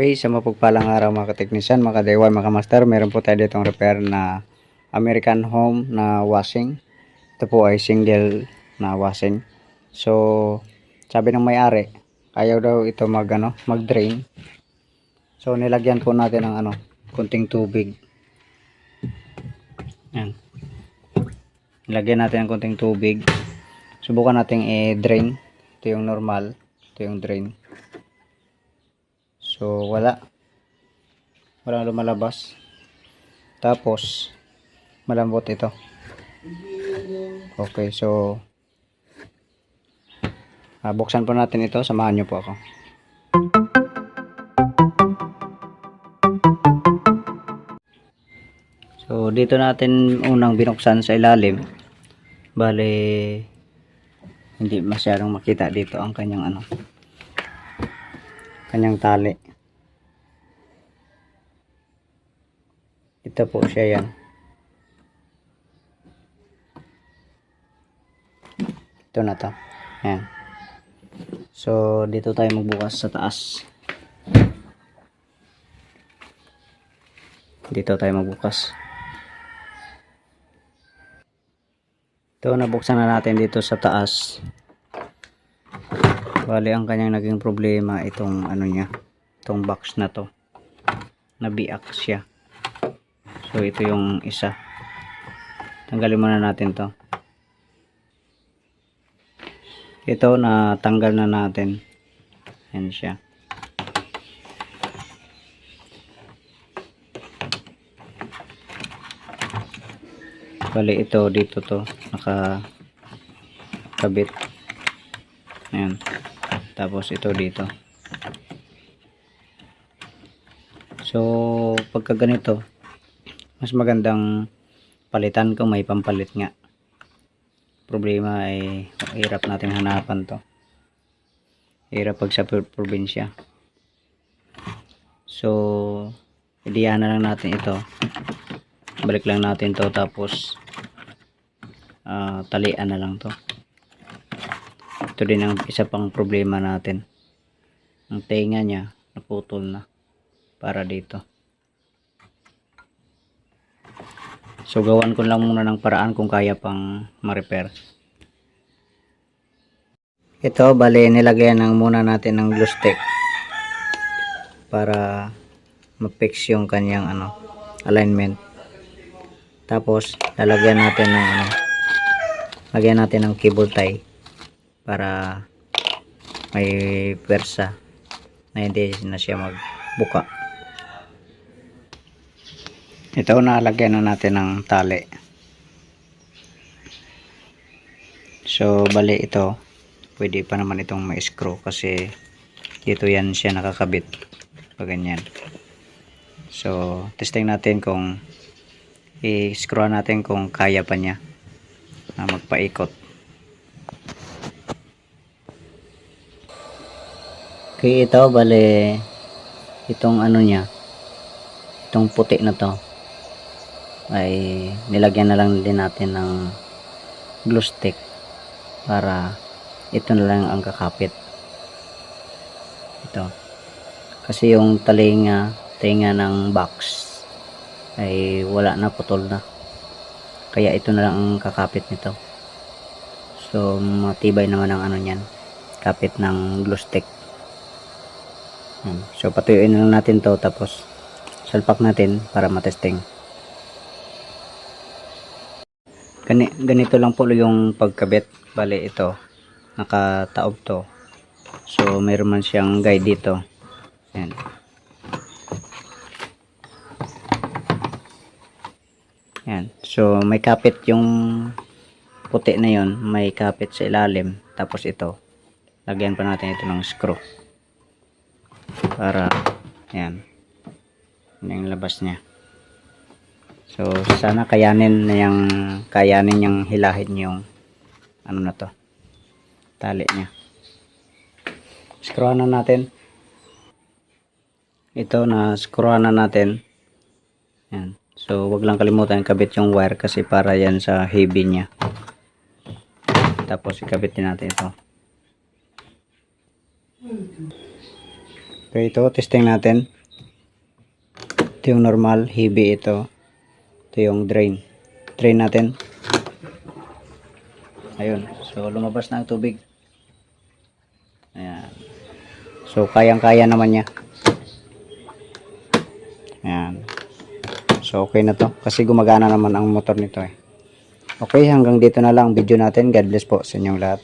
Okay, sa mapagpalang araw mga kateknisyan, mga ka-DIY, mga master, meron po tayo ditong repair na American Home na washing. Ito po ay single na washing. So, sabi ng may-ari, ayaw daw ito mag-drain. So, nilagyan po natin ng kunting tubig. Yan. Nilagyan natin ng kunting tubig. Subukan natin i-drain. Ito yung normal, ito yung drain. So walang lumalabas. Tapos malambot ito. Okay, so buksan po natin ito. Samahan nyo po ako. So dito natin unang binuksan sa ilalim. Bale hindi masyadong makita dito ang kanyang kanyang tali. Ito po siya, yan. Ito na to. Yan. So, dito tayo magbukas sa taas. Dito tayo magbukas. Ito, nabuksan na natin dito sa taas. Bali, ang kanyang naging problema, itong itong box na to. Nabiak siya. So, ito yung isa. Tanggalin muna natin to. Ito, natanggal na natin. Yan siya. Bali, ito, dito to. Nakakabit. Ayan. Tapos, ito dito. So, pagka ganito, mas magandang palitan kung may pampalit nga. Problema ay hirap natin hanapan to. Hirap pag sa probinsya. So, ideyahan na lang natin ito. Balik lang natin to, tapos talian na lang to. Ito din ang isa pang problema natin. Ang tenga niya naputol na para dito. So, gawan ko lang muna ng paraan kung kaya pang ma-repair. Ito, bali, nilagyan muna natin ng glue stick para ma-fix yung kanyang alignment. Tapos, lalagyan natin ng cable tie para may pwersa na hindi na siya magbuka. Ito, nalagyan na natin ng tali. So, bali ito, pwede pa naman itong ma-screw kasi dito yan siya nakakabit. Pag ganyan. So, testing natin kung i-screw natin kung kaya pa niya na magpaikot. Okay, ito, bali itong niya, itong puti na to ay nilagyan na lang din natin ng glue stick para ito na lang ang kakapit. Ito kasi yung tenga ng box ay wala na, putol na, kaya ito na lang ang kakapit nito. So matibay naman ang niyan, kapit ng glue stick. So patuyuin na lang natin to, tapos salpak natin para matesting. Ganito lang po yung pagkabit. Bali ito, nakataob to. So mayroon man siyang guide dito. Ayan. Ayan. So may kapit yung puti na yon, may kapit sa ilalim. Tapos ito, lagyan pa natin ito ng screw para ayan, yung labas niya. So sana kayanin niyang hilahin yung na to, tali niya. Screwan na natin. Ito, na screwan na natin. Yan. So wag lang kalimutan kabit yung wire kasi para yan sa heavy niya. Tapos ikabit din natin ito. Okay, ito, testing natin. Ito yung normal, heavy ito. Ito yung drain. Drain natin. Ayun. So, lumabas na ang tubig. Ayan. So, kayang-kaya naman niya. Ayan. So, okay na to. Kasi gumagana naman ang motor nito eh. Okay, hanggang dito na lang video natin. God bless po sa inyong lahat.